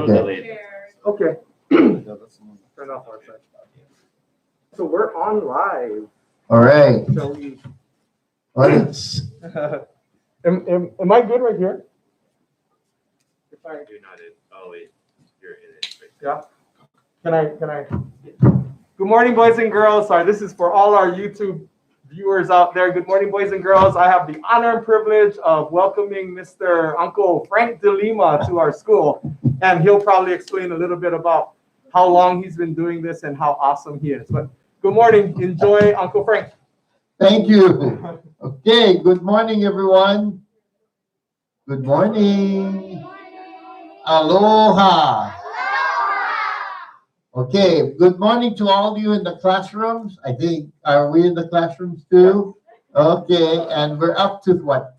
Okay. Okay. Turn off our side. So we're on live. All right. Shall we? Well, it's Am I good right here? If I You're not in. Oh wait, you're in it. Right. yeah. Can I? Good morning, boys and girls. Sorry, this is for all our YouTube viewers out there. Good morning, boys and girls. I have the honor and privilege of welcoming Mr. Uncle Frank DeLima to our school, and he'll probably explain a little bit about how long he's been doing this and how awesome he is. But good morning. Enjoy, Uncle Frank. thank you. Okay, good morning, everyone. Good morning. Aloha. Okay, good morning to all of you in the classrooms. I think, are we in the classrooms too? Okay, and we're up to what?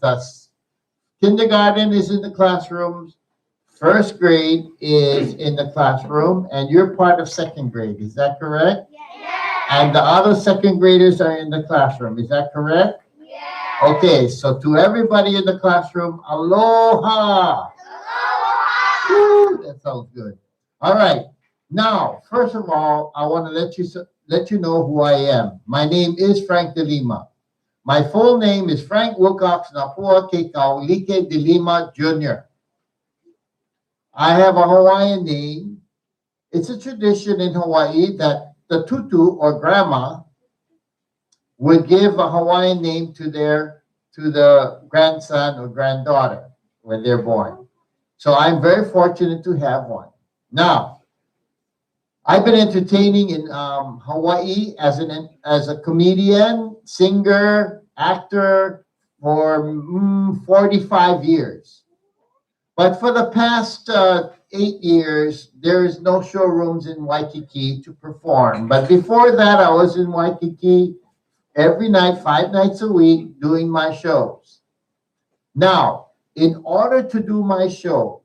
Kindergarten is in the classrooms. First grade is in the classroom, and you're part of second grade. Is that correct? Yes. And the other second graders are in the classroom. Is that correct? Yes. Okay, so to everybody in the classroom, aloha. Aloha. Woo, that sounds good. All right. Now, first of all, I want to let you know who I am. My name is Frank DeLima. My full name is Frank Wilcox Napua Kekaulike DeLima Jr. I have a Hawaiian name. It's a tradition in Hawaii that the tutu or grandma would give a Hawaiian name to the grandson or granddaughter when they're born. So I'm very fortunate to have one. Now, I've been entertaining in Hawaii as a comedian, singer, actor for 45 years. But for the past 8 years, there is no showrooms in Waikiki to perform. But before that, I was in Waikiki every night, 5 nights a week, doing my shows. Now, in order to do my shows,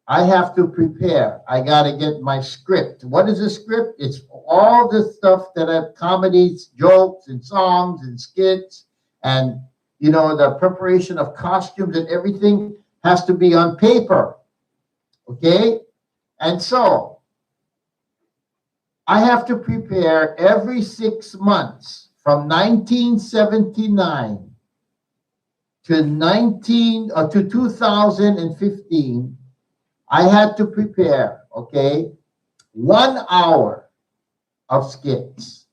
I have to prepare. I got to get my script. What is a script? It's all the stuff that have comedies, jokes, and songs and skits, and the preparation of costumes and everything has to be on paper. Okay? And so I have to prepare every 6 months from 1979 to 2015. I had to prepare, 1 hour of skits,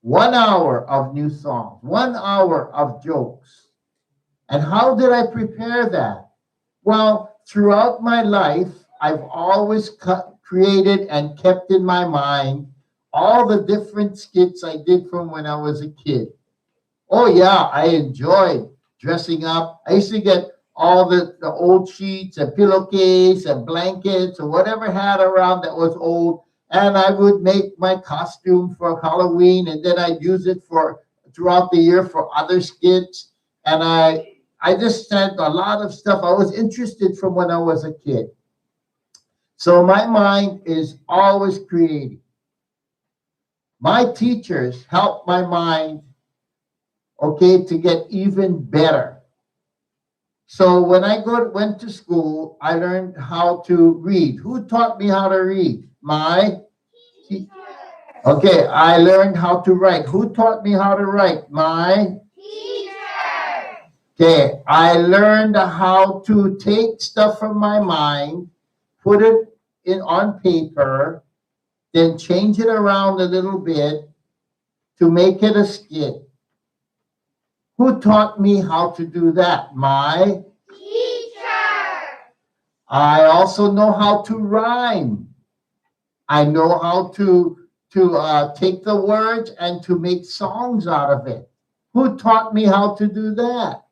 1 hour of new songs, 1 hour of jokes. And how did I prepare that? Well, throughout my life, I've always created and kept in my mind all the different skits I did from when I was a kid. Oh yeah, I enjoyed dressing up. I used to get all the old sheets and pillowcase and blankets or whatever had around that was old, and I would make my costume for Halloween, and then I'd use it for throughout the year for other skits. And I just had a lot of stuff. I was interested from when I was a kid. So my mind is always creating. My teachers helped my mind, to get even better. So when I went to school, I learned how to read. Who taught me how to read? My teacher. Okay, I learned how to write. Who taught me how to write? My Teacher. Okay, I learned how to take stuff from my mind, put it on paper, then change it around a little bit to make it a skit. Who taught me how to do that? My Teacher. I also know how to rhyme. I know how to take the words and to make songs out of it. Who taught me how to do that?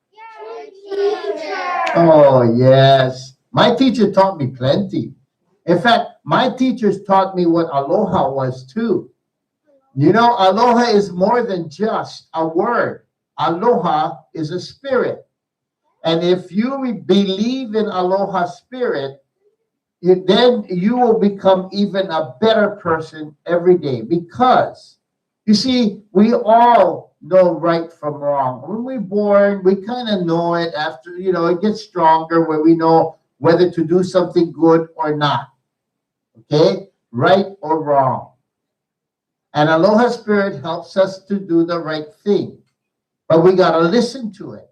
Teacher. Oh, yes. My teacher taught me plenty. In fact, my teachers taught me what aloha was too. Aloha is more than just a word. Aloha is a spirit. And if you believe in aloha spirit, then you will become even a better person every day. Because, you see, we all know right from wrong. When we're born, we kind of know it after, it gets stronger where we know whether to do something good or not. Okay? Right or wrong. And Aloha Spirit helps us to do the right thing. But we got to listen to it.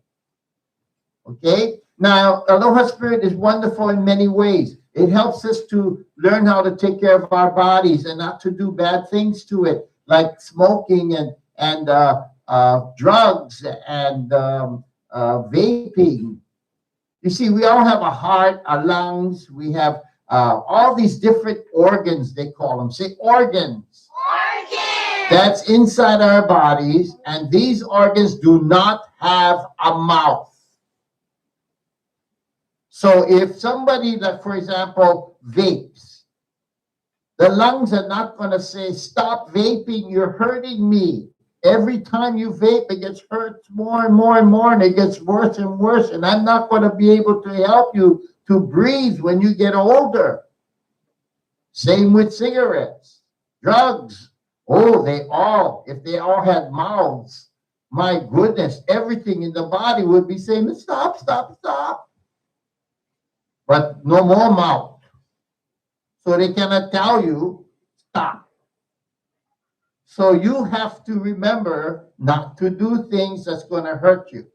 Okay? Now, Aloha Spirit is wonderful in many ways. It helps us to learn how to take care of our bodies and not to do bad things to it, like smoking and drugs and vaping. You see, we all have a heart, a lungs. We have all these different organs, they call them. Say organs. Organ. That's inside our bodies, and these organs do not have a mouth. So if somebody, like for example, vapes, the lungs are not going to say, stop vaping, you're hurting me. Every time you vape, it gets hurt more and more and more, and it gets worse and worse, and I'm not going to be able to help you to breathe when you get older. Same with cigarettes, drugs. Oh, if they all had mouths, my goodness, everything in the body would be saying, stop, stop, stop. But no more mouth. So they cannot tell you, stop. So you have to remember not to do things that's going to hurt you.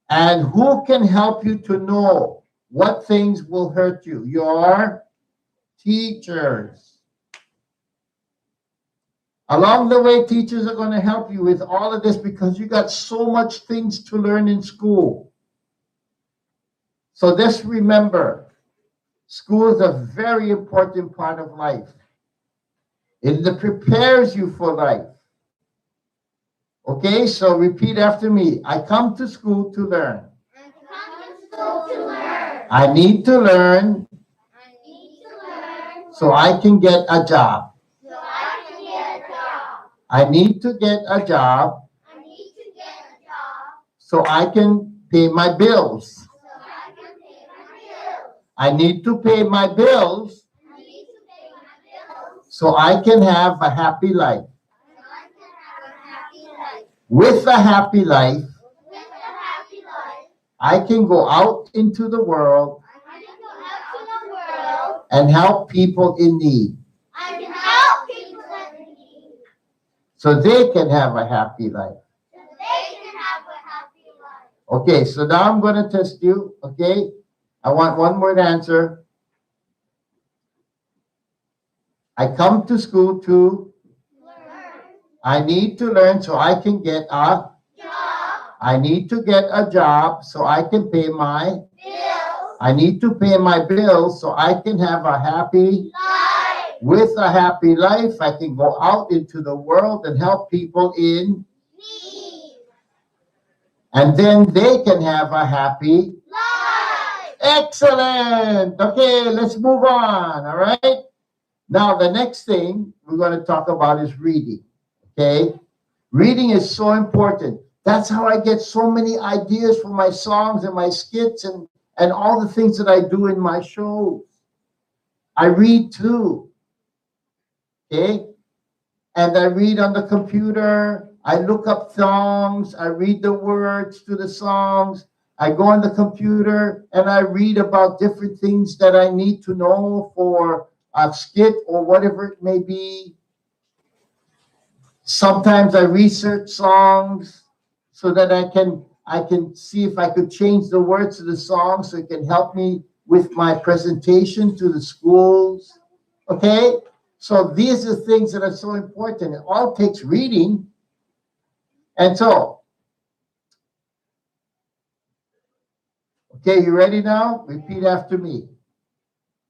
And who can help you to know what things will hurt you? Your teachers. Along the way, teachers are going to help you with all of this because you got so much things to learn in school. So just remember, school is a very important part of life. It prepares you for life. Okay, so repeat after me. I come to school to learn. I come to school to learn. I need to learn I need to learn so I can get a job. so I can get a job. I need to get a job I need to get a job so I can pay my bills. so I can pay my bills. I need to pay my bills I need to pay my bills so I can have a happy life. so I can have a happy life. With a happy life, With a happy life, I can go out into the world I can go out to the world. and help people in need I can help people in need so they can have a happy life. so they can have a happy life. Okay, so now I'm going to test you. Okay, I want one word answer. I come to school to, Learn. I need to learn so I can get a, Job. I need to get a job so I can pay my, Bills. I need to pay my bills so I can have a happy, Life. with a happy life, I can go out into the world and help people in, Need. and then they can have a happy. Life. Excellent. Okay, let's move on. All right. Now, the next thing we're going to talk about is reading. Okay. Reading is so important. That's how I get so many ideas for my songs and my skits and all the things that I do in my shows. I read too. Okay. And I read on the computer. I look up songs. I read the words to the songs. I go on the computer and I read about different things that I need to know for a skit or whatever it may be. Sometimes I research songs so that I can see if I could change the words to the song so it can help me with my presentation to the schools. Okay? So these are things that are so important. It all takes reading. And so, okay, you ready now? Repeat after me.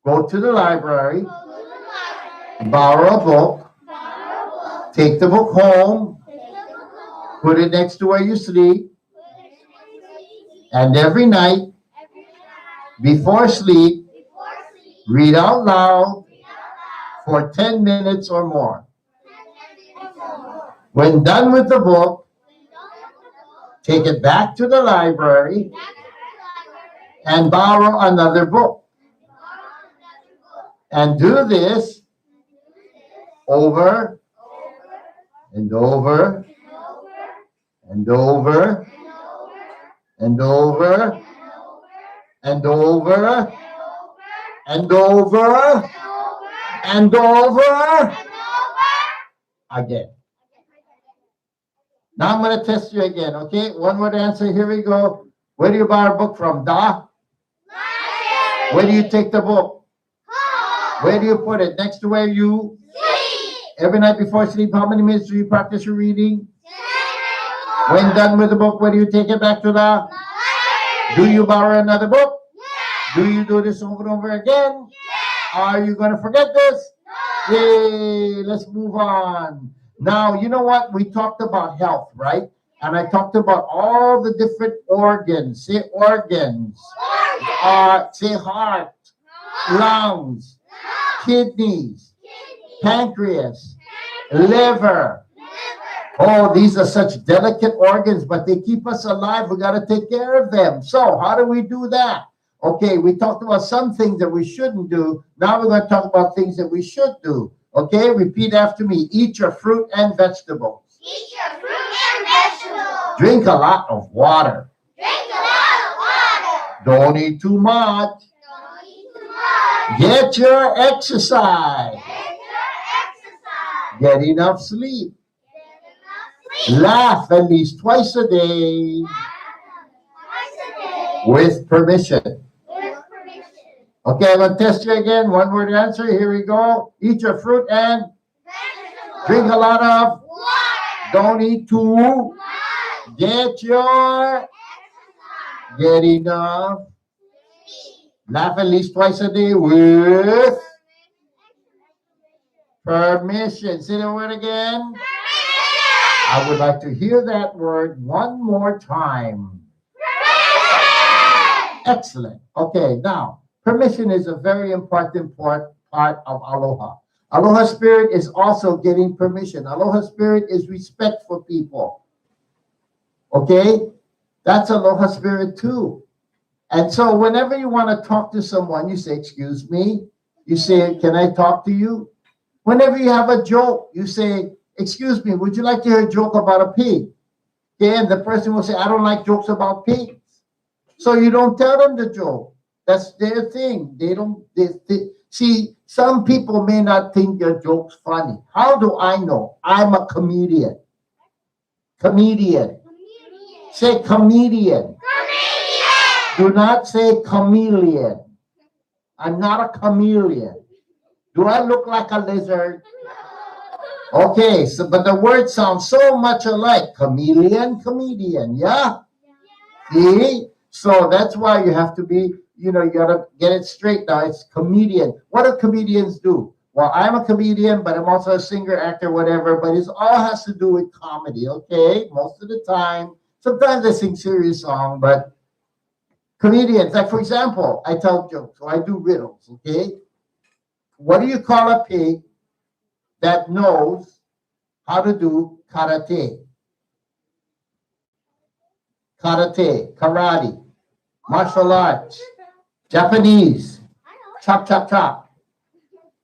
Go to the library, Go to the library. borrow a book, Borrow a book. take the book home, Take the book home. put it next to where you sleep, Put it in the seat. and every night Every night. before sleep, Before sleep. read out loud Read out for loud. 10 minutes or more. 10 minutes or more. When done with the book, When done with the book, take it back to the library back to the library. and borrow another book. Borrow another book. And do this Do this over over and over and over and over and over and over and over and over, and over, and over, and over and over. again. Now I'm going to test you again, okay? One word answer. Here we go. Where do you buy a book from? Da? Where do you take the book? Where do you put it? Next to where you? Sleep. Every night before sleep, how many minutes do you practice your reading? When done with the book, where do you take it back to the? Do you borrow another book? Do you do this over and over again? Are you going to forget this? Yay, let's move on. Now, you know what? We talked about health, right? And I talked about all the different organs. Say organs. Say heart, lungs, kidneys, pancreas, liver. Oh, these are such delicate organs, but they keep us alive. We got to take care of them. So how do we do that? Okay, we talked about some things that we shouldn't do. Now we're going to talk about things that we should do. Okay, repeat after me. Eat your fruit and vegetables. Eat your fruit and vegetables. Drink a lot of water. Drink a lot of water. Don't eat too much. Don't eat too much. Get your exercise. Get your exercise. Get enough sleep. Get enough sleep. Laugh at least twice a day Twice a day. with permission. With permission. Okay, I'm going to test you again. One word answer. Here we go. Eat your fruit and Vegetables. drink a lot of. Water. Don't eat too. Much. Get your. Exercise. Get enough. Sleep. Laugh at least twice a day with permission. Say the word again. I would like to hear that word one more time. Excellent. Okay, now, permission is a very important part of aloha. Aloha spirit is also getting permission. Aloha spirit is respect for people. Okay? That's aloha spirit too. And so whenever you want to talk to someone, you say, excuse me. You say, can I talk to you? Whenever you have a joke, you say, excuse me, would you like to hear a joke about a pig? Okay, and the person will say, I don't like jokes about pigs. So you don't tell them the joke. That's their thing. See, some people may not think your joke's funny. How do I know? I'm a comedian. Comedian. Say comedian. Do not say chameleon. I'm not a chameleon. Do I look like a lizard? Okay, so but the words sound so much alike. Chameleon, comedian, yeah? See? So that's why you have to be, you gotta get it straight now. It's comedian. What do comedians do? Well, I'm a comedian, but I'm also a singer, actor, whatever, but it all has to do with comedy, okay? Most of the time. Sometimes I sing serious song, but comedians, like for example, I tell jokes, or I do riddles, okay? What do you call a pig that knows how to do karate? Karate, martial arts, Japanese, chop, chop, chop.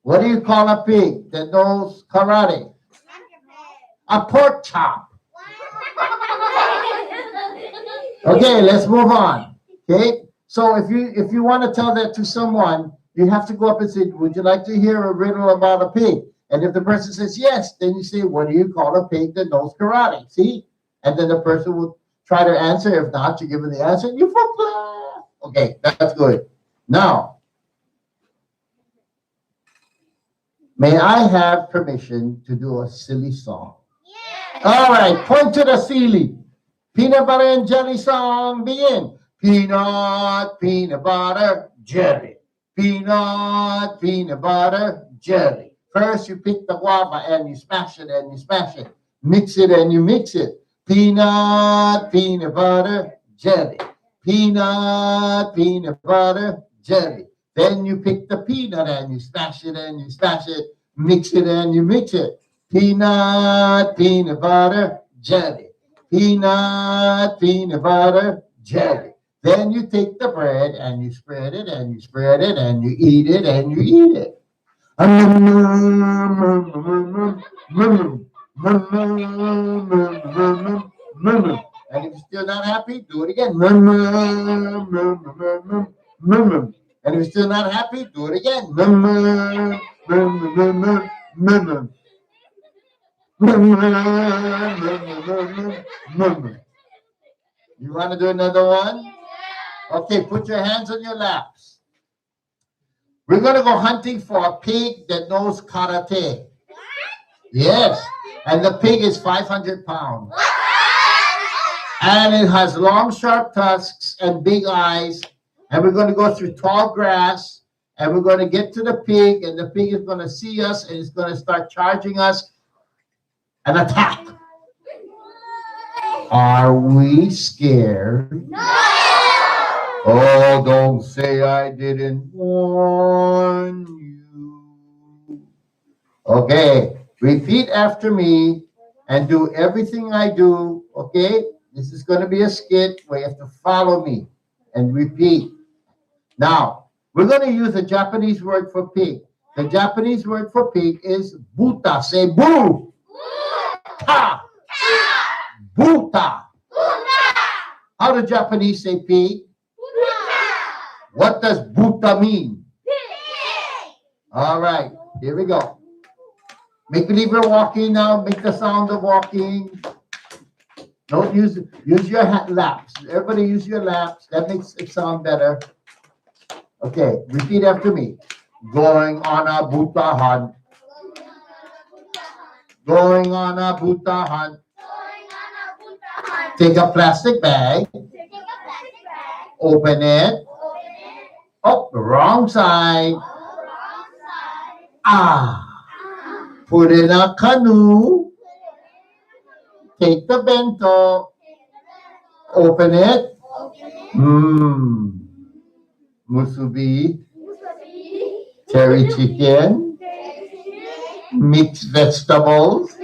What do you call a pig that knows karate? A pork chop. Okay, let's move on. Okay, so if you want to tell that to someone, you have to go up and say, would you like to hear a riddle about a pig? And if the person says yes, then you say, what do you call a pig that knows karate? See? And then the person will try to answer. If not, you give them the answer. You flip. Okay, that's good. Now, may I have permission to do a silly song? Yes. All right, point to the ceiling. Peanut butter and jelly song, begin. Peanut butter, jelly. Peanut butter, jelly. First, you pick the guava and you smash it and you smash it. Mix it and you mix it. Peanut butter, jelly. Peanut butter, jelly. Then you pick the peanut and you smash it and you smash it. Mix it and you mix it. Peanut butter, jelly. Peanut butter, jelly. Then you take the bread and you spread it and you spread it and you eat it and you eat it. And if you're still not happy, do it again. And if you're still not happy, do it again. You want to do another one? Okay, put your hands on your laps. We're going to go hunting for a pig that knows karate. Yes, and the pig is 500 pounds. And it has long, sharp tusks and big eyes. And we're going to go through tall grass. And we're going to get to the pig. And the pig is going to see us. And it's going to start charging us and attack. Are we scared? No! Oh, don't say I didn't warn you. Okay, repeat after me and do everything I do, okay? This is going to be a skit where you have to follow me and repeat. Now, we're going to use a Japanese word for pig. The Japanese word for pig is buta. Say boo. Ta. Buta. How do Japanese say pig? What does buta mean? All right, here we go. Make believe we're walking now. Make the sound of walking. Don't use your laps. Everybody use your laps. That makes it sound better. Okay, repeat after me. Going on a Butta hunt. Going on a Butta hunt. Take a plastic bag. Open it. Oh, the wrong side. Put in a canoe. Take the bento. Open it. Musubi. Cherry chicken. Mixed vegetables.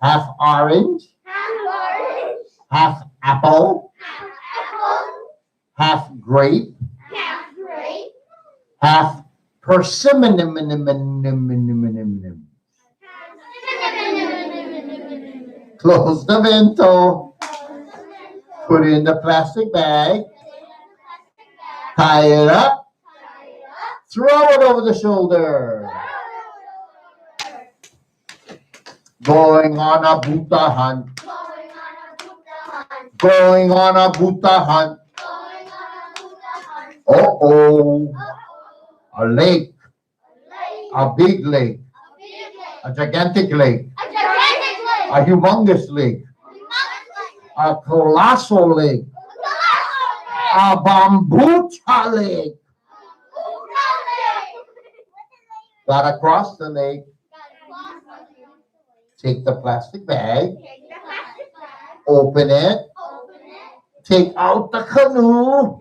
Half orange. Half apple. Half grape. Half persimmon. Close the vento. Put it in the plastic bag. Tie it up. Throw it over the shoulder. Going on a Butta hunt. Going on a Butta hunt. Uh-oh. A lake. A big lake. A gigantic lake. A humongous lake. A colossal lake. A bambucha lake. Got to cross the lake. Take the plastic bag. Open it. Take out the canoe.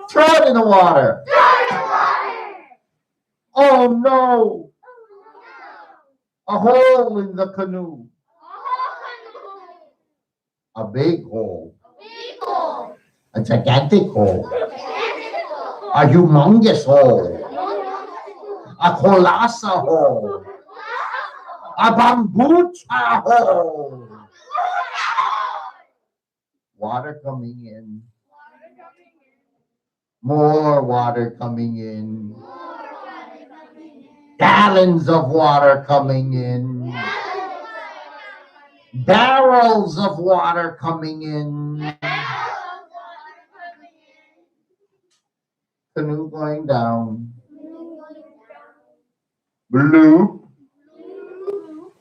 Throw it in the water. Oh no! A hole in the canoe. A big hole. A gigantic hole. A humongous hole. A colossal hole. A bambucha hole. Water coming in. More water coming in. Gallons of water coming in. Barrels of water coming in. Canoe going down. Blue.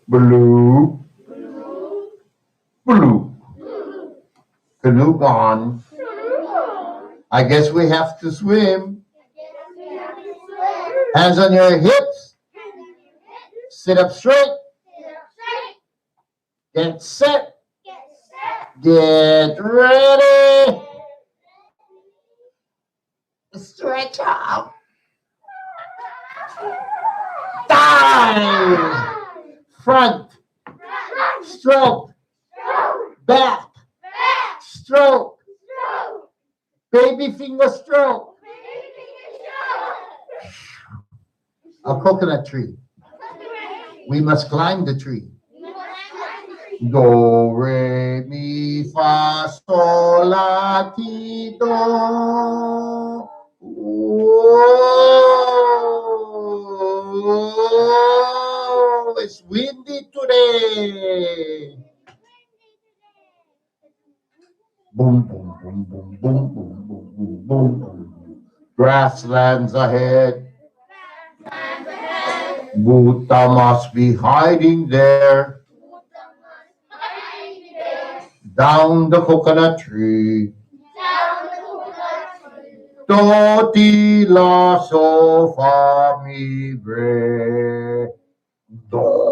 Blue. Blue. Canoe gone. I guess we have to swim. Hands on your hips. Sit up straight. Get set. Get ready. Stretch out. Dive. Front. Stroke. Back. Stroke. Baby finger stroke. A coconut tree. We must climb the tree. Do, re, mi, fa, sol, la, ti, do. Whoa, it's windy today. Boom, boom, boom, boom, boom, boom, boom, boom, boom, boom. Grasslands ahead. Butta must be hiding there. Down the coconut tree. Toti la so fa mi bre. Do.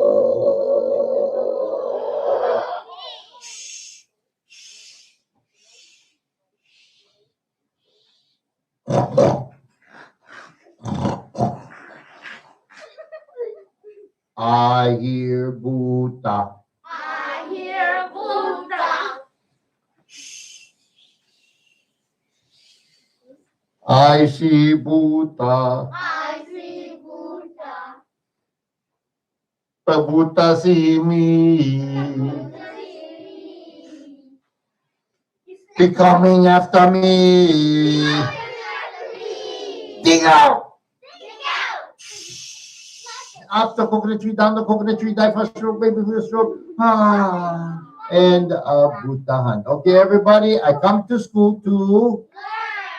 I hear Butta. I hear Buddha. I see Butta. I see Buddha. The Butta see me. He coming after me. Dig out. Up the coconut tree, down the coconut tree, die first stroke, baby first stroke. And Butta Hunt. Okay, everybody, I come to school to.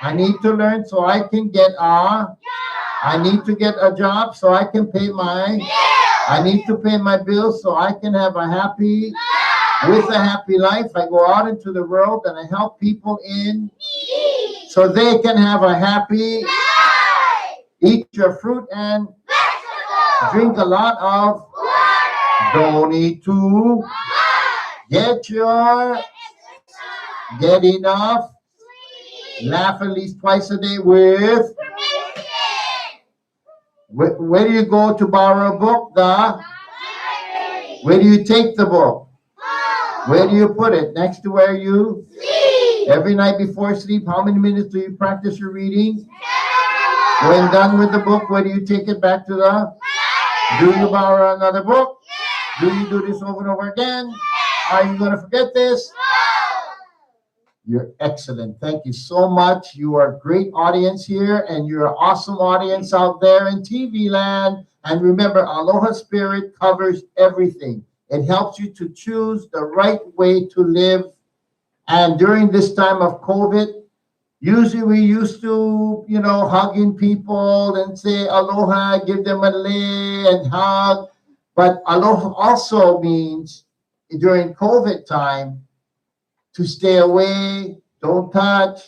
I need to learn so I can get I need to get a job so I can pay I need to pay my bills so I can have a happy life. I go out into the world and I help people so they can have a happy, eat your fruit and drink a lot of, don't need to get enough, laugh at least twice a day with. Where do you go to borrow a book? Where do you take the book? Where do you put it? Next to where you sleep. Every night before sleep, how many minutes do you practice your reading? When done with the book, where do you take it back to do you borrow another book? Do you do this over and over again? Are you going to forget this? You're excellent. Thank you so much. You are a great audience here, and you're an awesome audience out there in TV land. And remember, Aloha Spirit covers everything. It helps you to choose the right way to live. And during this time of COVID, usually we used to, hugging people and say aloha, give them a lei and hug. But aloha also means during COVID time, to stay away, don't touch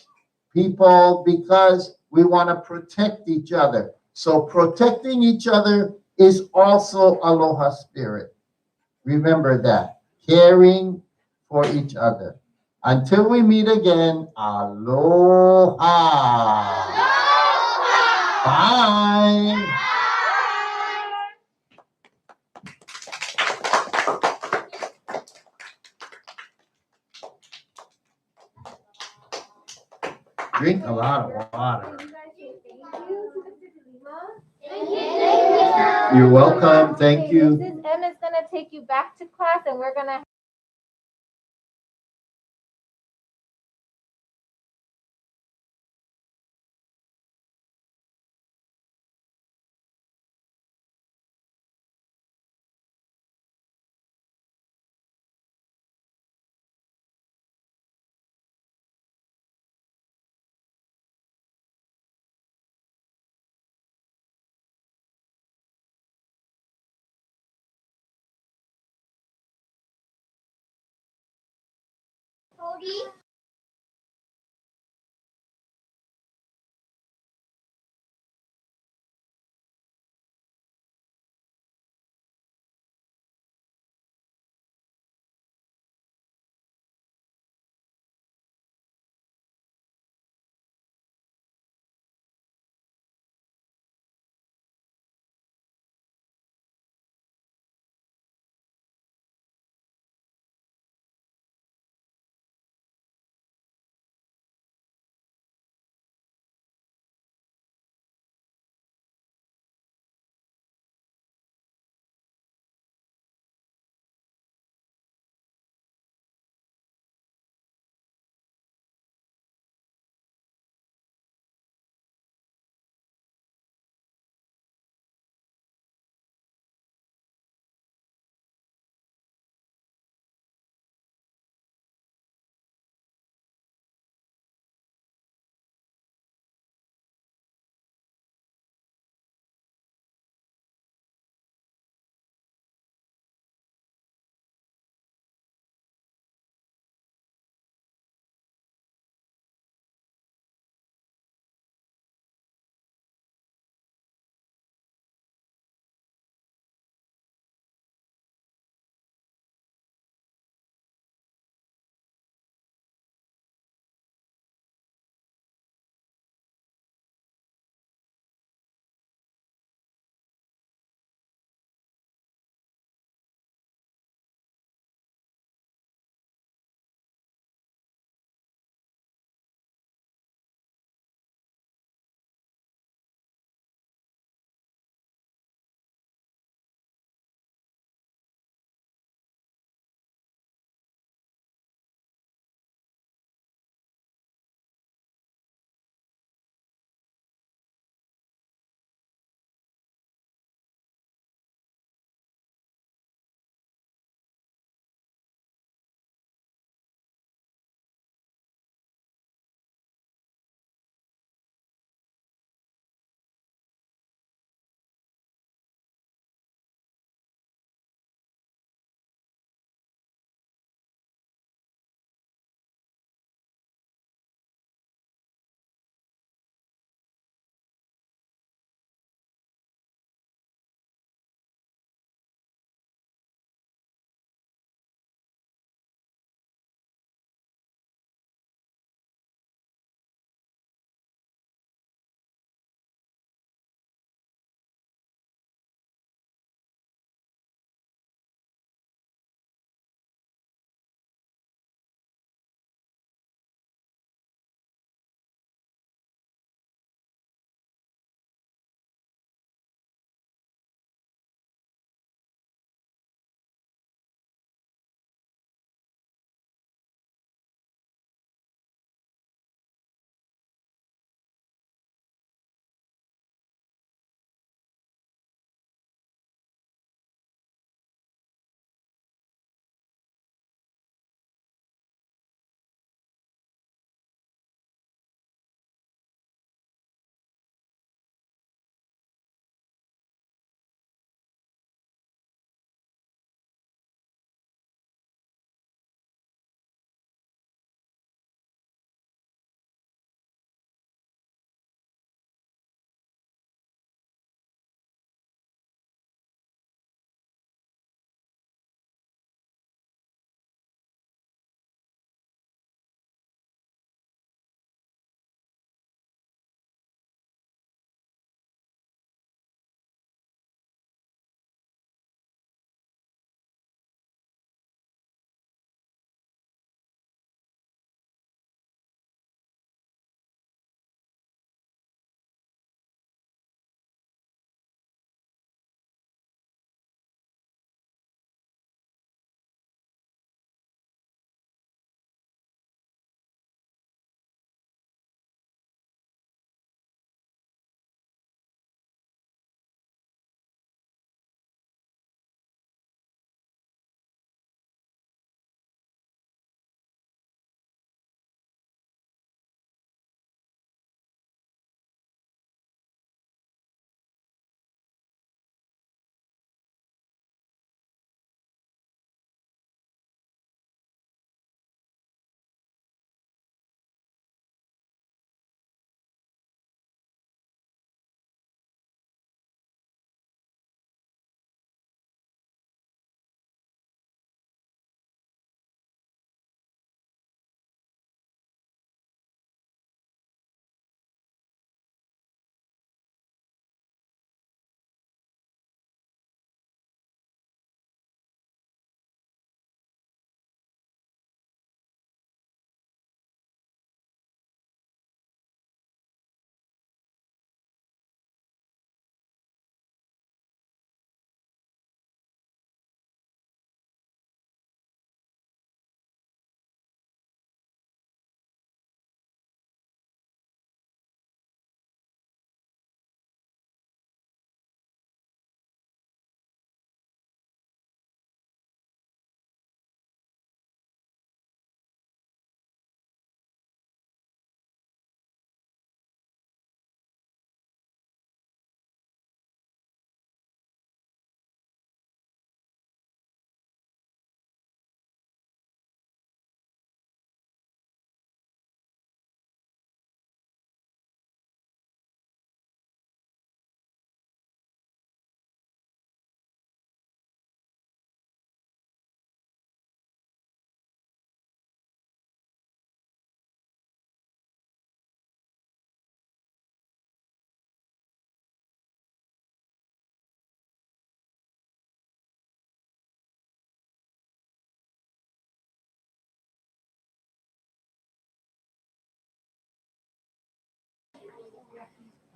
people because we want to protect each other. So protecting each other is also Aloha Spirit. Remember that. Caring for each other. Until we meet again, aloha. Bye. Drink a lot of water. You're welcome. Thank you. Mrs. M is going to take you back to class and we're going to Cody.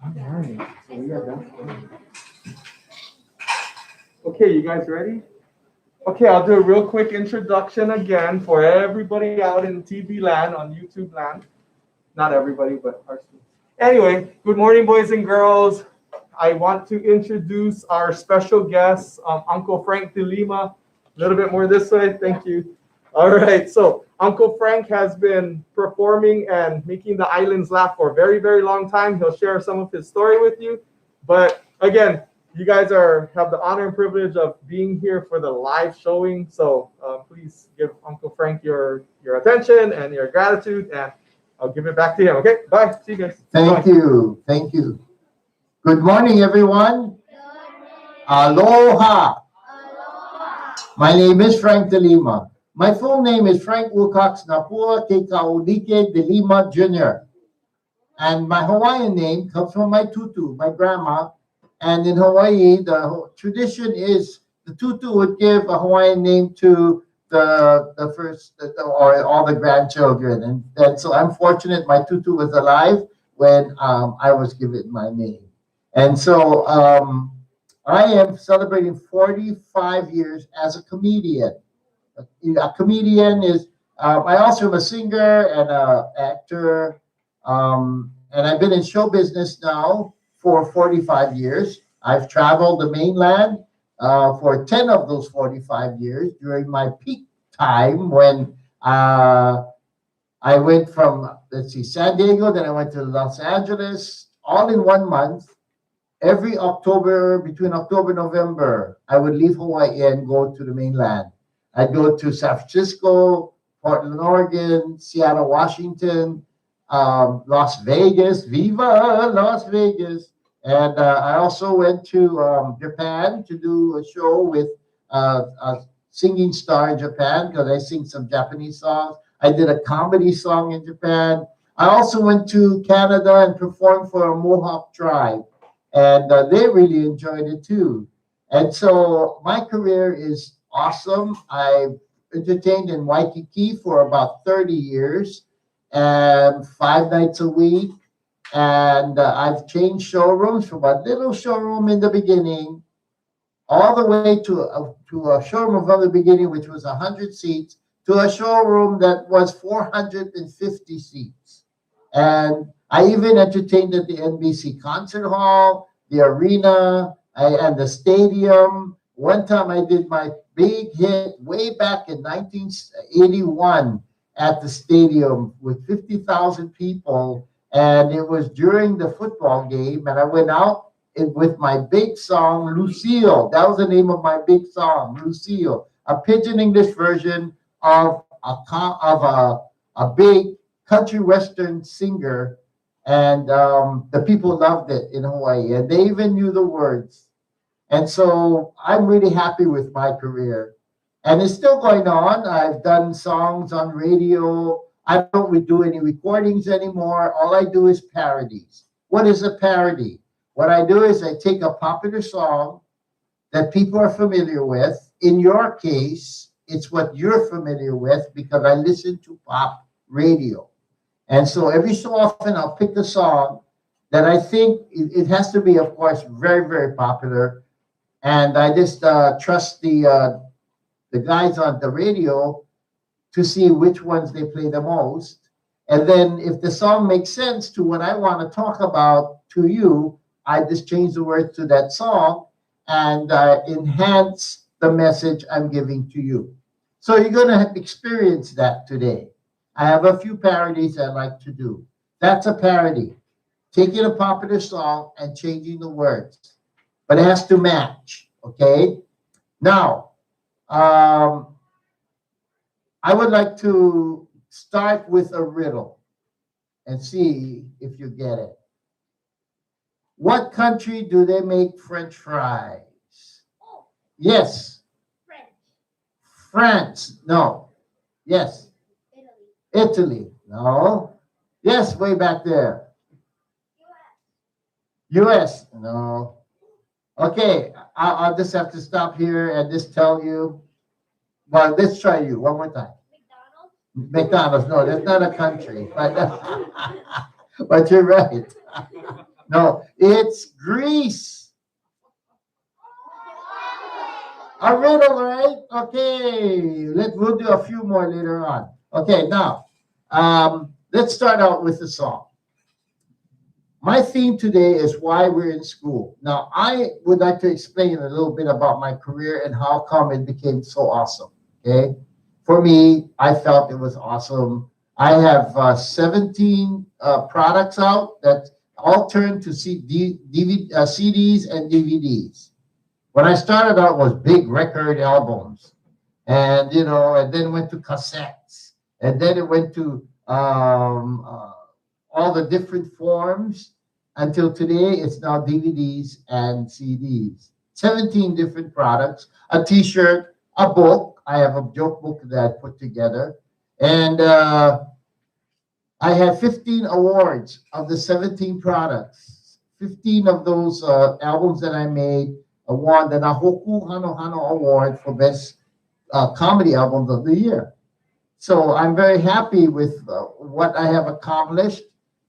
All right. So we are done. Okay, you guys ready? Okay, I'll do a real quick introduction again for everybody out in TV land, on YouTube land. Not everybody, but our students. Anyway, good morning, boys and girls. I want to introduce our special guest, Uncle Frank DeLima. A little bit more this way, thank you. All right, so Uncle Frank has been performing and making the islands laugh for a very, very long time. He'll share some of his story with you. But again, you guys have the honor and privilege of being here for the live showing. So please give Uncle Frank your attention and your gratitude, and I'll give it back to him. Okay, bye. See you guys. Thank you. Thank you. Good morning, everyone. Aloha. My name is Frank DeLima. My full name is Frank Wilcox Napua Kekaulike DeLima Jr. And my Hawaiian name comes from my tutu, my grandma. And in Hawaii, the tradition is the tutu would give a Hawaiian name to the first, or all the grandchildren. And so I'm fortunate my tutu was alive when I was given my name. And so I am celebrating 45 years as a comedian. A comedian is, I also am a singer and an actor, and I've been in show business now for 45 years. I've traveled the mainland for 10 of those 45 years during my peak time when I went from, San Diego, then I went to Los Angeles, all in 1 month. Every October, between October and November, I would leave Hawaii and go to the mainland. I'd go to San Francisco, Portland, Oregon, Seattle, Washington, Las Vegas, Viva Las Vegas. And I also went to Japan to do a show with a singing star in Japan because I sing some Japanese songs. I did a comedy song in Japan. I also went to Canada and performed for a Mohawk tribe. And they really enjoyed it too. And so my career is awesome. I've entertained in Waikiki for about 30 years and 5 nights a week. And I've changed showrooms from a little showroom in the beginning all the way to a showroom from the beginning, which was 100 seats, to a showroom that was 450 seats. And I even entertained at the NBC Concert Hall, the arena, and the stadium. One time I did my big hit way back in 1981 at the stadium with 50,000 people. And it was during the football game. And I went out with my big song, Lucille. That was the name of my big song, Lucille, a pidgin English version of a big country western singer. And the people loved it in Hawaii, and they even knew the words. And so I'm really happy with my career. And it's still going on. I've done songs on radio. I don't do any recordings anymore. All I do is parodies. What is a parody? What I do is I take a popular song that people are familiar with. In your case, it's what you're familiar with because I listen to pop radio. And so every so often I'll pick a song that I think it has to be, of course, very, very popular. And I just trust the guys on the radio to see which ones they play the most. And then if the song makes sense to what I want to talk about to you, I just change the words to that song and enhance the message I'm giving to you. So you're going to experience that today. I have a few parodies I like to do. That's a parody. Taking a popular song and changing the words. But it has to match, okay? Now, I would like to start with a riddle and see if you get it. What country do they make French fries? Oh, Yes. French. France. No. Yes. Italy. Italy. No. Yes, way back there. US. US. No. Okay, I'll just have to stop here and just tell you. Well, let's try you one more time. McDonald's. McDonald's. No, that's not a country. But, but you're right. No, it's Grease. A riddle, right? Okay, we'll do a few more later on. Okay, now, let's start out with the song. My theme today is why we're in school. Now, I would like to explain a little bit about my career and how come it became so awesome. Okay, for me, I felt it was awesome. I have 17 products out that all turned to CDs and DVDs. When I started out was big record albums, and and then went to cassettes, and then it went to all the different forms until today. It's now DVDs and CDs. 17 different products, a T-shirt, a book. I have a joke book that I put together, and I had 15 awards of the 17 products. 15 of those albums that I made won the Nahoku Hano Hano Award for Best Comedy Albums of the Year. So I'm very happy with what I have accomplished.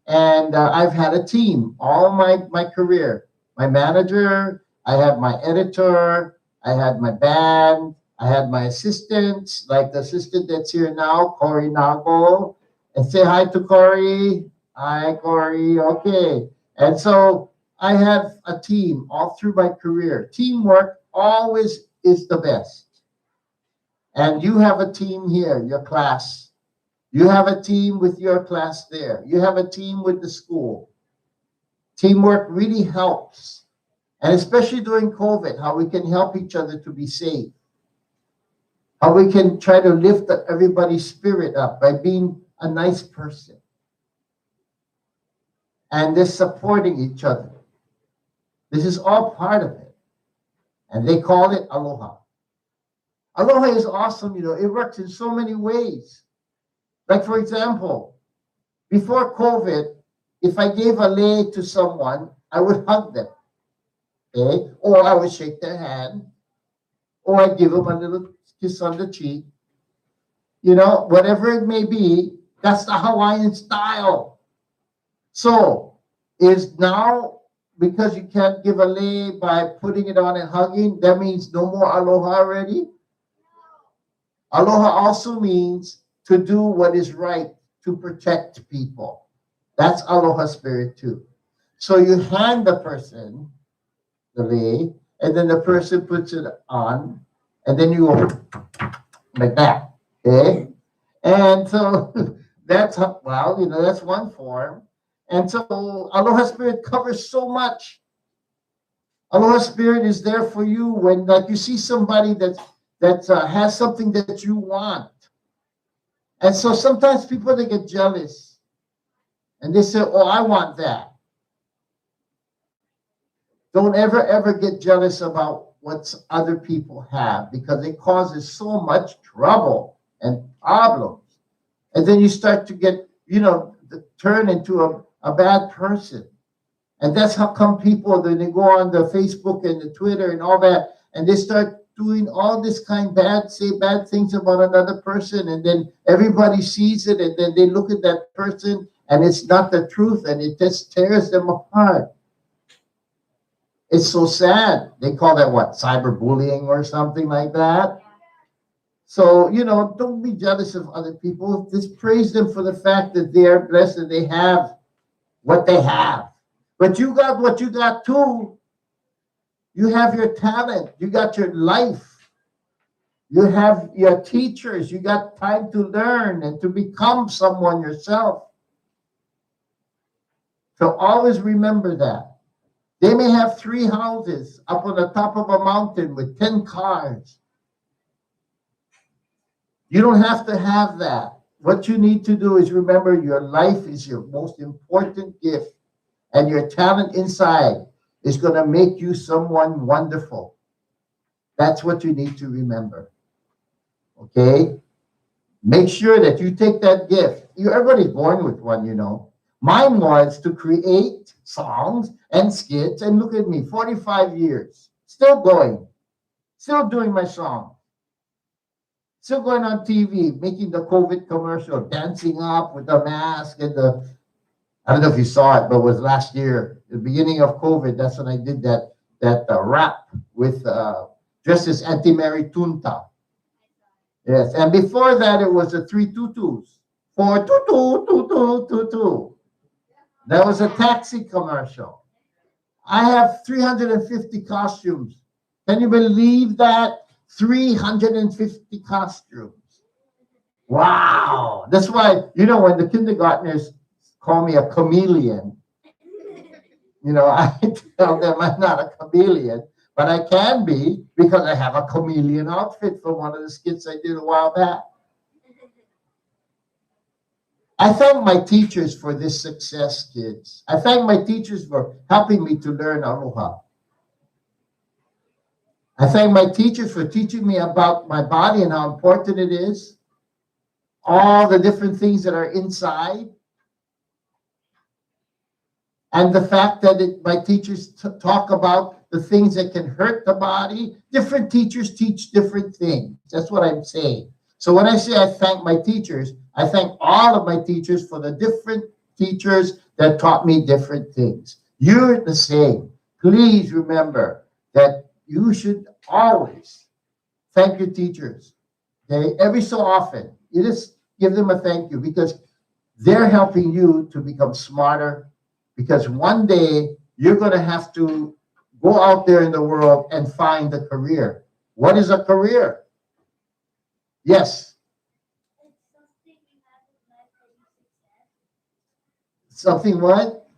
And I've had a team all my career. My manager, I had my editor, I had my band, I had my assistants, like the assistant that's here now, Corey Nago. And say hi to Corey. Hi, Corey. Okay. And so I have a team all through my career. Teamwork always is the best. And you have a team here, your class. You have a team with your class there. You have a team with the school. Teamwork really helps. And especially during COVID, how we can help each other to be safe. How we can try to lift everybody's spirit up by being a nice person. And they're supporting each other. This is all part of it. And they call it aloha. Aloha is awesome, it works in so many ways. Like, for example, before COVID, if I gave a lei to someone, I would hug them, okay? Or I would shake their hand, or I'd give them a little kiss on the cheek. Whatever it may be, that's the Hawaiian style. So, is now, because you can't give a lei by putting it on and hugging, that means no more aloha already? Aloha also means to do what is right, to protect people. That's aloha spirit too. So you hand the person the lei, and then the person puts it on, and then you go like that, okay? And so that's that's one form. And so aloha spirit covers so much. Aloha spirit is there for you when, like, you see somebody that has something that you want. And so sometimes people, they get jealous. And they say, oh, I want that. Don't ever get jealous about what other people have, because it causes so much trouble and problems. And then you start to get, turn into a bad person. And that's how come people, then they go on the Facebook and the Twitter and all that, and they start doing all this say bad things about another person, and then everybody sees it, and then they look at that person, and it's not the truth, and it just tears them apart. It's so sad. They call that what? Cyberbullying or something like that. So, don't be jealous of other people. Just praise them for the fact that they are blessed and they have what they have. But you got what you got too. You have your talent. You got your life. You have your teachers. You got time to learn and to become someone yourself. So always remember that. They may have 3 houses up on the top of a mountain with 10 cars. You don't have to have that. What you need to do is remember your life is your most important gift, and your talent inside is going to make you someone wonderful. That's what you need to remember. Okay? Make sure that you take that gift. Everybody's born with one, Mine was to create songs and skits, and look at me, 45 years, still going, still doing my song, still going on TV, making the COVID commercial, dancing up with the mask and I don't know if you saw it, but it was last year. the beginning of COVID. That's when I did that rap with dressed as Auntie Mary Tunta. Yes, and before that it was the three tutus. Four tutu tutu tutu. That was a taxi commercial. I have 350 costumes. Can you believe that? 350 costumes. Wow. That's why, when the kindergartners call me a chameleon, I tell them I'm not a chameleon, but I can be because I have a chameleon outfit from one of the skits I did a while back. I thank my teachers for this success, kids. I thank my teachers for helping me to learn aloha. I thank my teachers for teaching me about my body and how important it is. All the different things that are inside. And the fact that my teachers talk about the things that can hurt the body. Different teachers teach different things. That's what I'm saying. So when I say I thank my teachers, I thank all of my teachers for the different teachers that taught me different things. You're the same. Please remember that you should always thank your teachers. Okay? Every so often, you just give them a thank you because they're helping you to become smarter. Because one day you're going to have to go out there in the world and find a career. What is a career? Yes. Something what?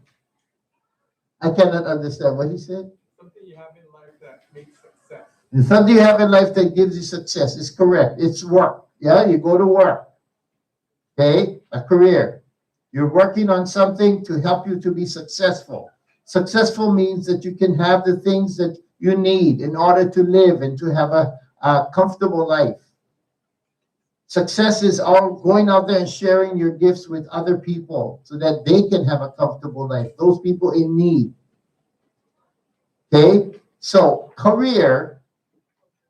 I cannot understand what he said. Something you have in life that makes success. Something you have in life that gives you success is correct. It's work. Yeah, you go to work. Okay, a career. You're working on something to help you to be successful. Successful means that you can have the things that you need in order to live and to have a comfortable life. Success is all going out there and sharing your gifts with other people so that they can have a comfortable life. Those people in need. Okay? So, career,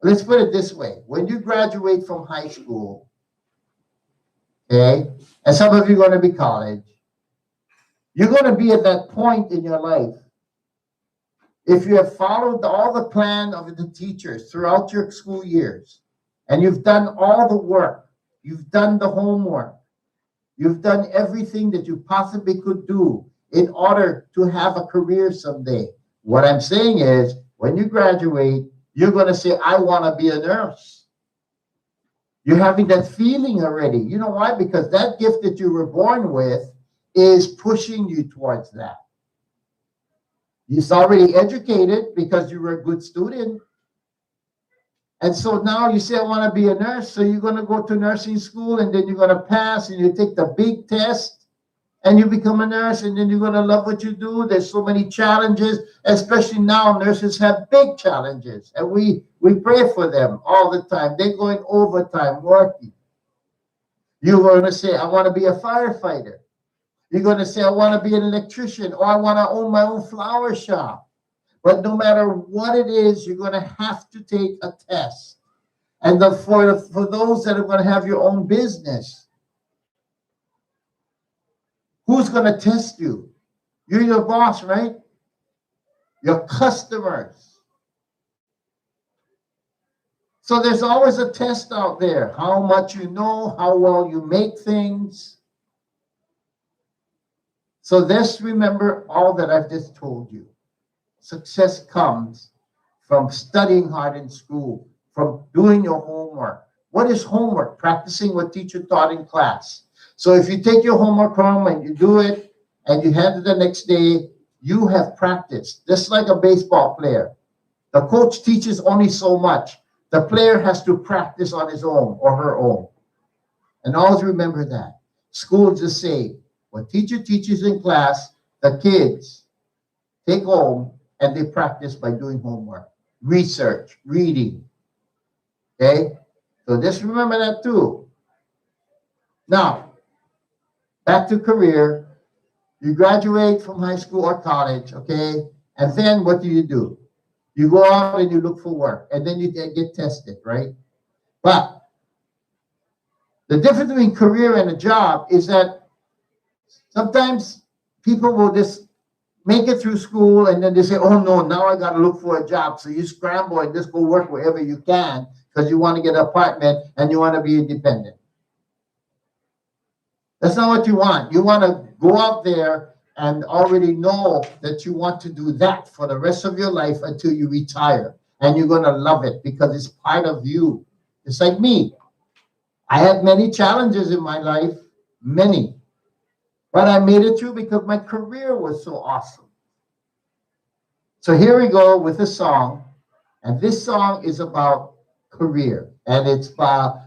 let's put it this way. When you graduate from high school, okay, and some of you are going to be college, you're going to be at that point in your life. If you have followed all the plan of the teachers throughout your school years, and you've done all the work, you've done the homework, you've done everything that you possibly could do in order to have a career someday. What I'm saying is, when you graduate, you're going to say, I want to be a nurse. You're having that feeling already. You know why? Because that gift that you were born with is pushing you towards that. You're already educated because you were a good student. And so now you say, I want to be a nurse. So you're going to go to nursing school and then you're going to pass and you take the big test and you become a nurse and then you're going to love what you do. There's so many challenges, especially now nurses have big challenges and we pray for them all the time. They're going overtime working. You're going to say, I want to be a firefighter. You're going to say, I want to be an electrician or I want to own my own flower shop. But no matter what it is, you're going to have to take a test. And for those that are going to have your own business, who's going to test you? You're your boss, right? Your customers. So there's always a test out there. How much you know, how well you make things. So just remember all that I've just told you. Success comes from studying hard in school, from doing your homework. What is homework? Practicing what teacher taught in class. So if you take your homework home and you do it and you hand it the next day, you have practiced. Just like a baseball player. The coach teaches only so much. The player has to practice on his own or her own. And always remember that. School is the same. What teacher teaches in class, the kids take home and they practice by doing homework, research, reading. Okay? So just remember that too. Now, back to career. You graduate from high school or college, okay? And then what do? You go out and you look for work, and then you get tested, right? But the difference between career and a job is that sometimes people will just make it through school, and then they say, oh no, now I got to look for a job. So you scramble and just go work wherever you can because you want to get an apartment and you want to be independent. That's not what you want. You want to go out there and already know that you want to do that for the rest of your life until you retire. And you're going to love it because it's part of you. It's like me. I had many challenges in my life, many. But I made it through because my career was so awesome. So here we go with a song. And this song is about career. And it's called,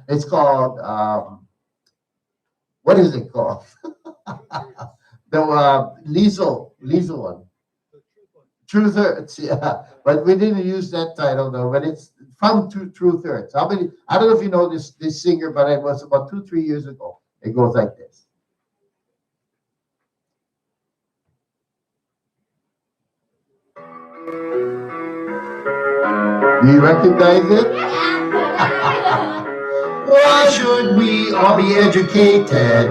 what is it called? The Lizzo one. Truth Hurts, yeah. But we didn't use that title though, but it's from Truth Hurts. I don't know if you know this singer, but it was about 2-3 years ago. It goes like this. Do you recognize it? Why should we all be educated?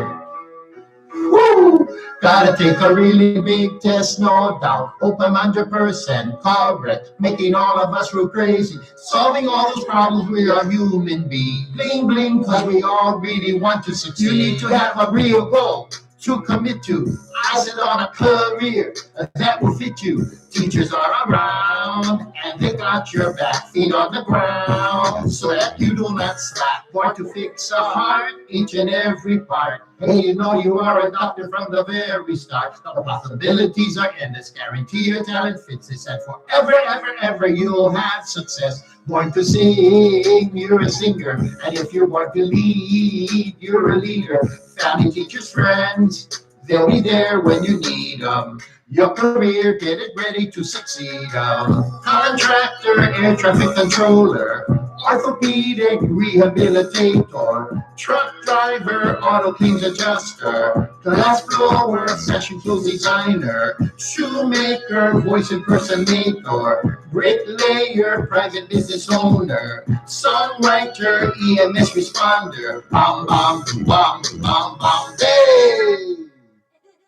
Woo! Gotta take a really big test, no doubt. Hope I'm 100% correct. Making all of us real crazy. Solving all those problems, we are human beings. Bling bling, cause we all really want to succeed. You need to have a real goal to commit to. I said on a career that will fit you. Teachers are around and they got your back, feet on the ground, so that you do not slack. Want to fix a heart, each and every part. Hey, you know you are a doctor from the very start. The possibilities are endless. Guarantee your talent fits this, and forever, ever you'll have success. Born to sing, you're a singer, and if you're born to lead, you're a leader. Family, teachers, friends, they'll be there when you need them. Your career, get it ready to succeed. Contractor, air traffic controller, orthopedic rehabilitator, truck driver, auto cleans adjuster, glass blower, fashion clothes designer, shoemaker, voice impersonator, bricklayer, private business owner, songwriter, EMS responder. Bam, bam, bam, bam, bam, hey!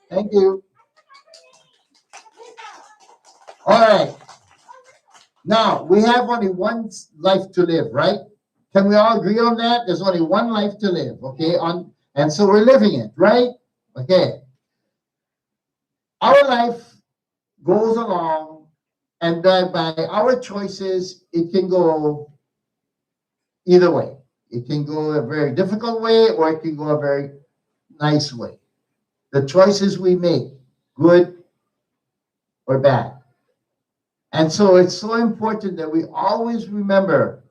Thank you. All right. Now, we have only one life to live, right? Can we all agree on that? There's only one life to live, okay? And so we're living it, right? Okay. Our life goes along, and by our choices, it can go either way. It can go a very difficult way, or it can go a very nice way. The choices we make, good or bad. And so it's so important that we always remember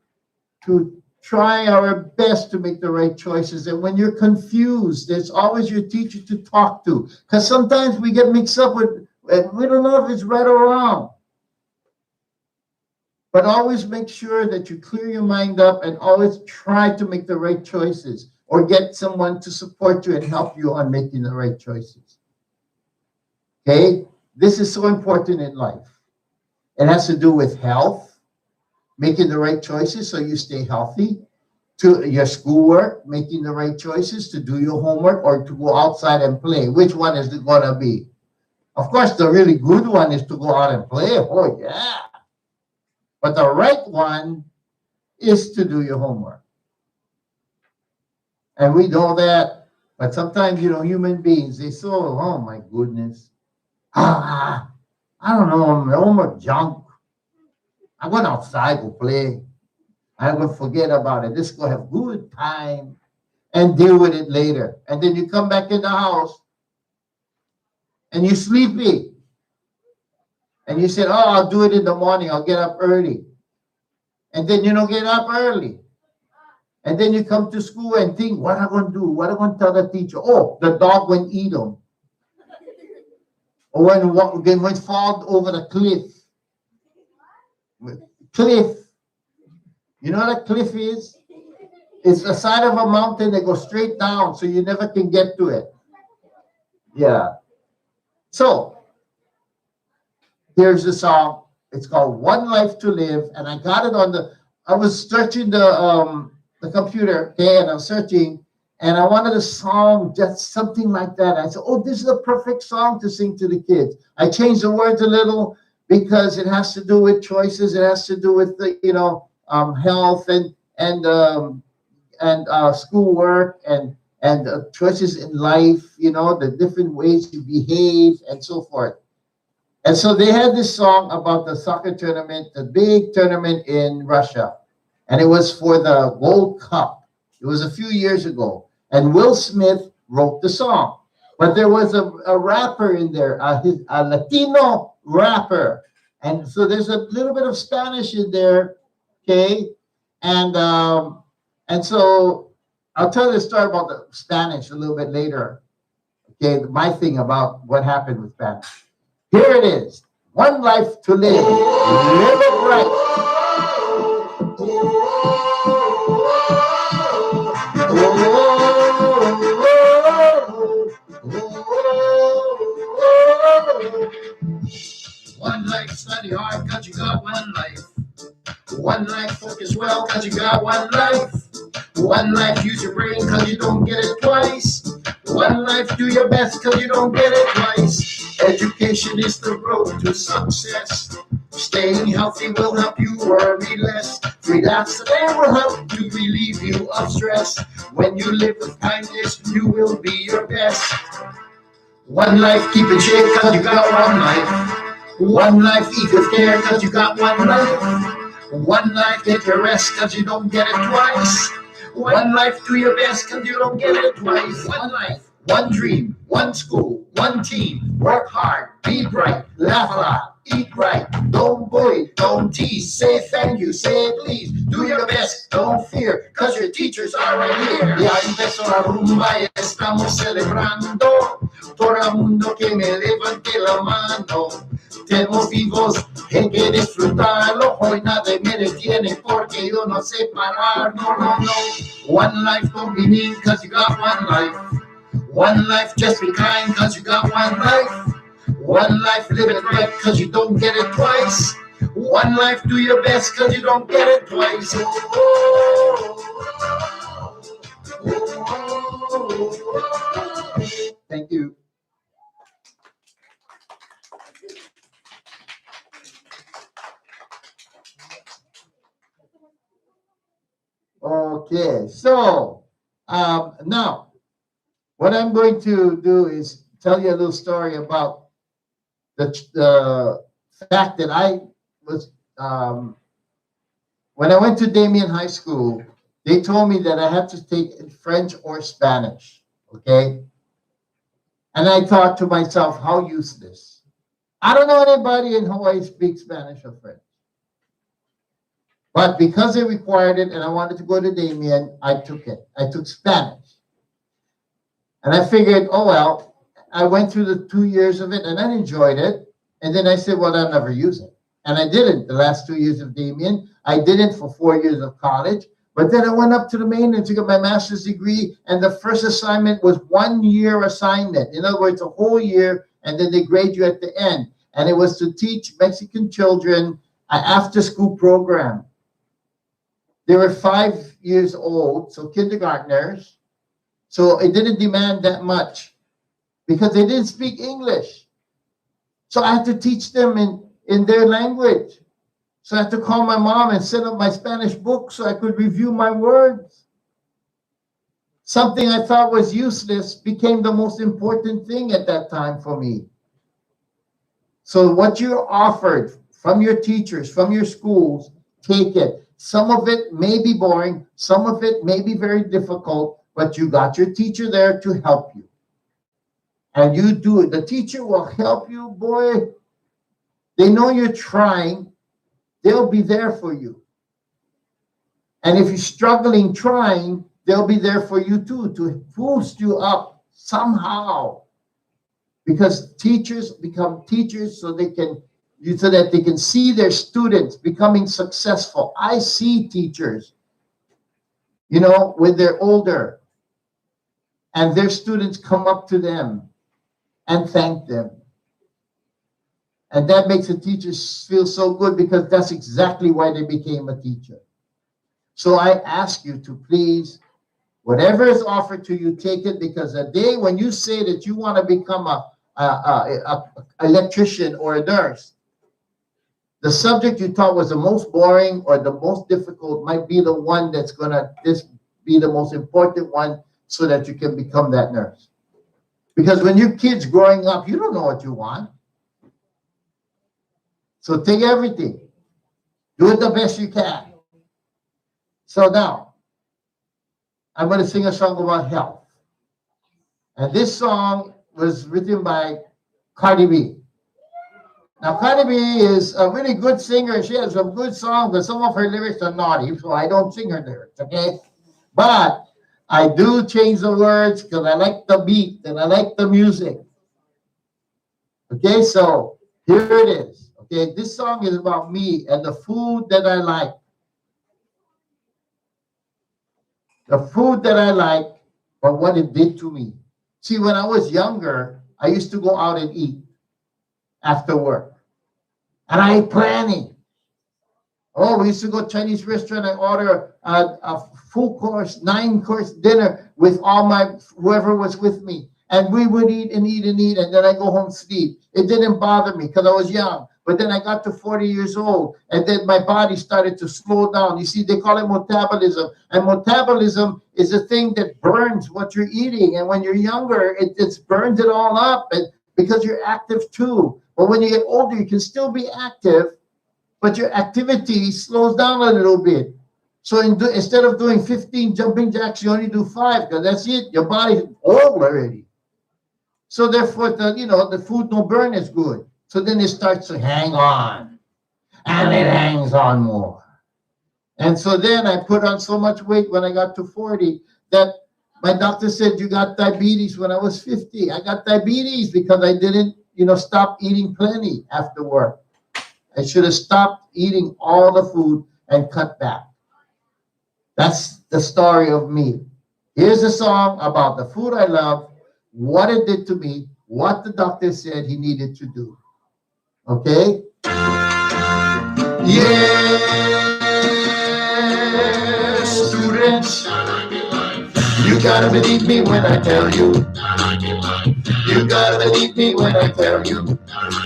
to try our best to make the right choices. And when you're confused, there's always your teacher to talk to. Because sometimes we get mixed up with, and we don't know if it's right or wrong. But always make sure that you clear your mind up and always try to make the right choices, or get someone to support you and help you on making the right choices. Okay? This is so important in life. It has to do with health, making the right choices so you stay healthy, to your schoolwork, making the right choices to do your homework, or to go outside and play. Which one is it going to be? Of course, the really good one is to go out and play. Oh, yeah. But the right one is to do your homework. And we know that. But sometimes, human beings, they say, oh my goodness. I don't know, I'm homework junk. I'm going outside, go play. I'm going to forget about it. Just go have good time and deal with it later. And then you come back in the house and you're sleepy. And you said, oh, I'll do it in the morning. I'll get up early. And then you don't get up early. And then you come to school and think, what am I going to do? What am I going to tell the teacher? Oh, the dog went eat them. Or when we fall over the cliff. Cliff. You know what a cliff is? It's the side of a mountain that goes straight down, so you never can get to it. Yeah. So, here's the song. It's called One Life to Live, and I got it I was searching the computer, okay, and I'm searching, And I wanted a song, just something like that. I said, oh, this is a perfect song to sing to the kids. I changed the words a little because it has to do with choices. It has to do with the, health and schoolwork and choices in life, the different ways you behave and so forth. And so they had this song about the soccer tournament, the big tournament in Russia. And it was for the World Cup. It was a few years ago. And Will Smith wrote the song. But there was a rapper in there, a Latino rapper. And so there's a little bit of Spanish in there, okay? And so I'll tell you the story about the Spanish a little bit later. Okay, my thing about what happened with Spanish. Here it is. One life to live. Live it right. One life, study hard, cause you got one life. One life, focus well, cause you got one life. One life, use your brain, cause you don't get it twice. One life, do your best, cause you don't get it twice. Education is the road to success. Staying healthy will help you worry less. Free laughs today will help to relieve you of stress. When you live with kindness, you will be your best. One life, keep in shape, cause you got one life. One life, eat with care, cause you got one life. One life, get your rest, cause you don't get it twice. One life, do your best, cause you don't get it twice. One life, one dream, one school, one team. Work hard, be bright, laugh a lot, eat right. Don't bully, don't tease, say thank you, say please. Do your best, don't fear, cause your teachers are right here. Ya empezó la rumba y estamos celebrando. Todo el mundo que me levante la mano. Estemos vivos, hay que disfrutarlo. Hoy nadie me detiene porque yo no sé parar. No, no, no. One life don't be mean cause you got one life. One life just be kind cause you got one life. One life live it right cause you don't get it twice. One life do your best cause you don't get it twice. Thank you. Okay, so now what I'm going to do is tell you a little story about the fact that I was when I went to Damien High School, they told me that I had to take French or Spanish, okay? And I thought to myself, how useless. I don't know anybody in Hawaii speaks Spanish or French. But because they required it and I wanted to go to Damien, I took it. I took Spanish. And I figured, oh, well, I went through the 2 years of it and I enjoyed it. And then I said, well, I'll never use it. And I didn't the last 2 years of Damien. I didn't for 4 years of college. But then I went up to the mainland to get my master's degree. And the first assignment was 1 year assignment. In other words, a whole year. And then they grade you at the end. And it was to teach Mexican children an after-school program. They were 5 years old, so kindergartners. So it didn't demand that much because they didn't speak English. So I had to teach them in their language. So I had to call my mom and set up my Spanish book so I could review my words. Something I thought was useless became the most important thing at that time for me. So what you're offered from your teachers, from your schools, take it. Some of it may be boring. Some of it may be very difficult, but you got your teacher there to help you. And you do it. The teacher will help you, boy. They know you're trying. They'll be there for you. And if you're struggling trying, they'll be there for you too, to boost you up somehow. Because teachers become teachers so that they can see their students becoming successful. I see teachers, when they're older, and their students come up to them and thank them. And that makes the teachers feel so good because that's exactly why they became a teacher. So I ask you to please Whatever is offered to you, take it, because the day when you say that you want to become a electrician or a nurse, the subject you thought was the most boring or the most difficult might be the one that's going to be the most important one so that you can become that nurse. Because when you're kids growing up, you don't know what you want. So take everything. Do it the best you can. So now, I'm going to sing a song about health. And this song was written by Cardi B. Now, Cardi B is a really good singer. She has some good songs, but some of her lyrics are naughty, so I don't sing her lyrics, okay? But I do change the words because I like the beat and I like the music. Okay, so here it is. Okay, this song is about me and the food that I like. The food that I like, but what it did to me. See, when I was younger, I used to go out and eat after work. And I ate plenty. Oh, we used to go to Chinese restaurant and order a full course, 9-course dinner with all whoever was with me. And we would eat and eat and eat, and then I go home sleep. It didn't bother me because I was young. But then I got to 40 years old, and then my body started to slow down. You see, they call it metabolism. And metabolism is a thing that burns what you're eating. And when you're younger, it burns it all up because you're active too. But when you get older, you can still be active, but your activity slows down a little bit. So instead of doing 15 jumping jacks, you only do 5 because that's it. Your body's old already. So therefore, the food don't burn as good. So then it starts to hang on, and it hangs on more. And so then I put on so much weight when I got to 40 that my doctor said, you got diabetes when I was 50. I got diabetes because I didn't, stop eating plenty after work. I should have stopped eating all the food and cut back. That's the story of me. Here's a song about the food I love, what it did to me, what the doctor said he needed to do. Okay? Yes, students, you gotta believe me when I tell you. You gotta believe me when I tell you.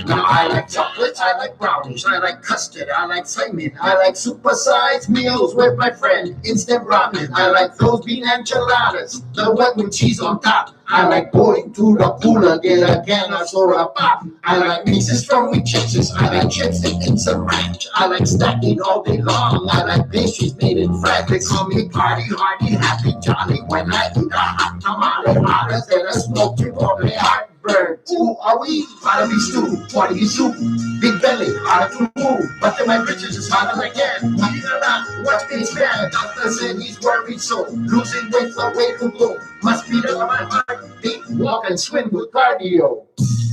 Now I like chocolates, I like brownies, I like custard, I like cinnamon, I like supersized meals with my friend, instant ramen. I like those bean enchiladas, the one with cheese on top. I like going to the cooler, get a can of soda pop. I like pieces from with chips, I like chips and some ranch. I like snacking all day long, I like pastries made in France. They call me party hardy, happy jolly when I eat a hot tamale, hotter than a smoked chipotle heartburn. Ooh, are we? Gotta be stew, wanna be soup, big belly, hard to move, but then my britches as hard as I can. Walking around, watch me expand. Doctor said he's worried, so losing weight the way to go. Must be the my heart beat, walk and swim with cardio.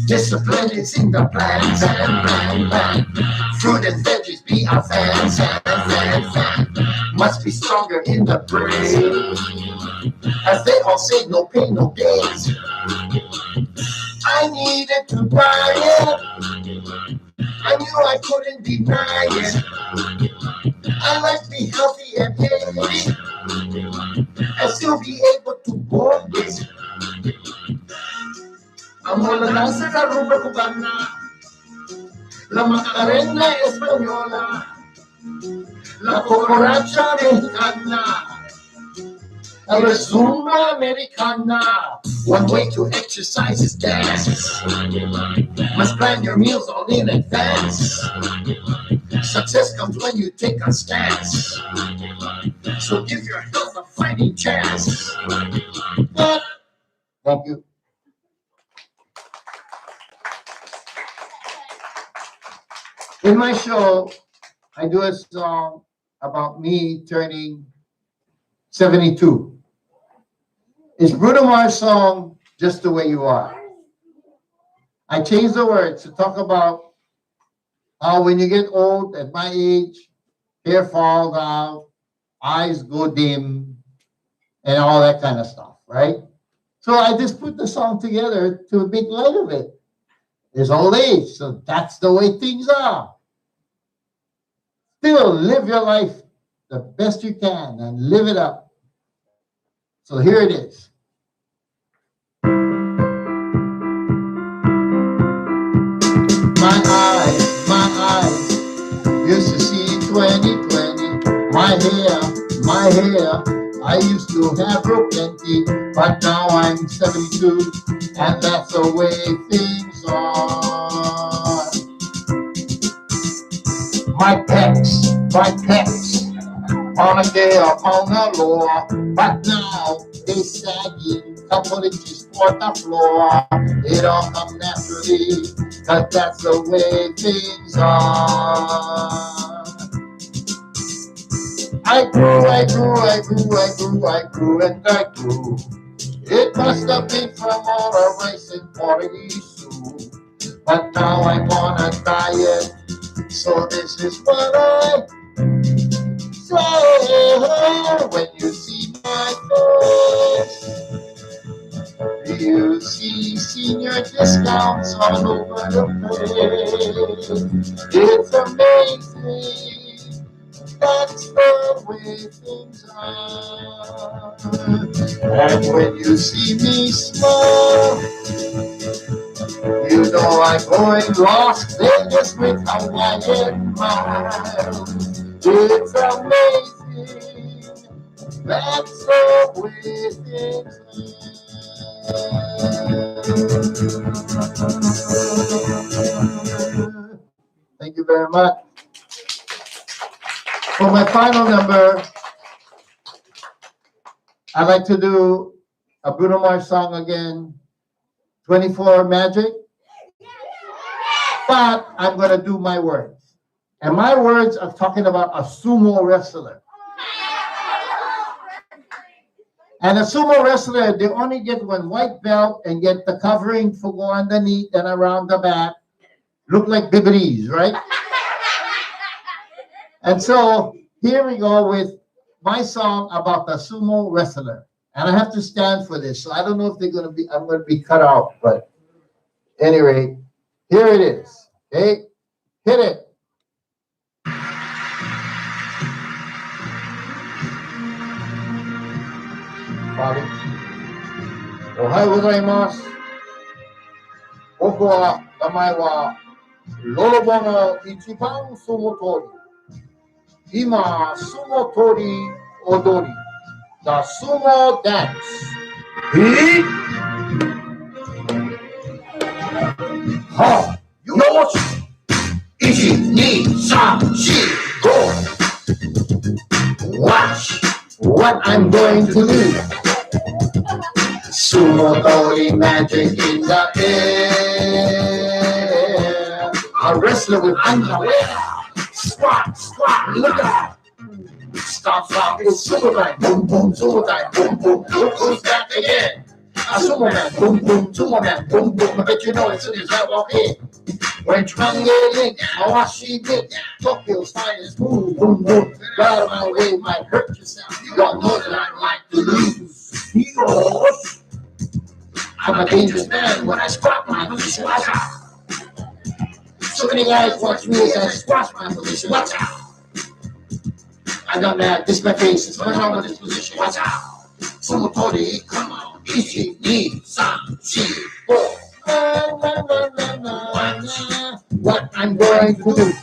Discipline is in the plan, plan. Fruit and veggies be a fan. Must be stronger in the brain. As they all say, no pain, no gain. I needed to diet. I knew I couldn't deny it. I like to be healthy and healthy. And still be able to go it. Amo la danza la rumba cubana, la macarena española, la cucaracha mexicana, la zumba americana. One way to exercise is dance. Must plan your meals all in advance. Success comes when you take a stance. So give your health a fighting chance. Thank you. In my show, I do a song about me turning 72. It's Bruno Mars' song, Just the Way You Are. I changed the words to talk about how when you get old, at my age, hair falls out, eyes go dim, and all that kind of stuff, right? So I just put the song together to make light of it. It's old age, so that's the way things are. Still live your life the best you can and live it up. So here it is. My eyes used to see 2020. My hair, I used to have real plenty, but now I'm 72, and that's the way things are. My pecs, on a gale, on the lower, but now they sagging, couple inches toward the floor. It all come naturally, 'cause that's the way things are. I grew, and I grew. It must have been from all the rice and parodies too. But now I'm on a diet, so this is what I say. When you see my face, you see senior discounts all over the place. It's amazing, that's the way things are. And when you see me smile, you know I'm going Las Vegas with Hawaiian miles. It's amazing, that's the way things are. Thank you very much. For my final number, I'd like to do a Bruno Mars song again, 24 Magic. But I'm going to do my words. And my words are talking about a sumo wrestler. And a sumo wrestler, they only get one white belt and get the covering for go underneath and around the back. Look like bibberies, right? And so here we go with my song about the sumo wrestler. And I have to stand for this. So I don't know if I'm going to be cut out. But anyway, here it is. Okay? Hit it. Bobby. Ohayou gozaimasu. Boku wa namae wa Lolobo no ichiban sumo tori. Ima sumo tori odori. The sumo dance. Hit! Ha! Yoshi! 1, 2, 3, 4, 5. Watch what I'm going to do. Sumo tori magic in the air. A wrestler with underwear. Squat, look out. Stop, it's Superman. Boom, boom, Superman. Boom, boom. Look who's back again. A Superman. Boom, boom, Superman. Boom, boom. I bet you know it as soon as I walk in. When Trange Link, Mawashi Bit, Tokyo's finest move. Boom, boom. Get out of my way, might hurt yourself. You don't know that I like to lose. Yosh. I'm a dangerous man when I squat my position. Watch out. So many guys watch me as I squash my position. Watch out. I got mad, this my face, it's what's wrong with this position, watch out. Sumo tori, come on, 1, 2, 3, 4. What I'm going to do.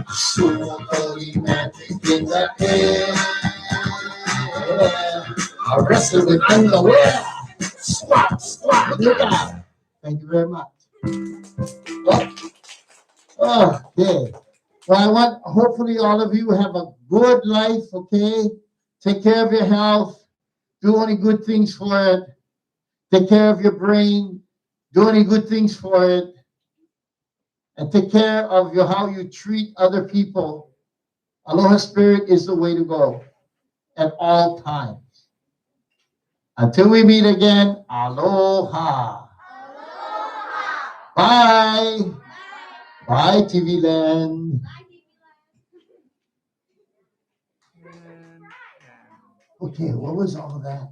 Sumo tori magic in the air. A wrestler with underwear. Squat, look out. Thank you very much. Okay. Well, hopefully all of you have a good life, okay? Take care of your health. Do only good things for it. Take care of your brain. Do any good things for it. And take care of how you treat other people. Aloha spirit is the way to go at all times. Until we meet again, aloha. Bye. Bye, TV Land. Okay, what was all that?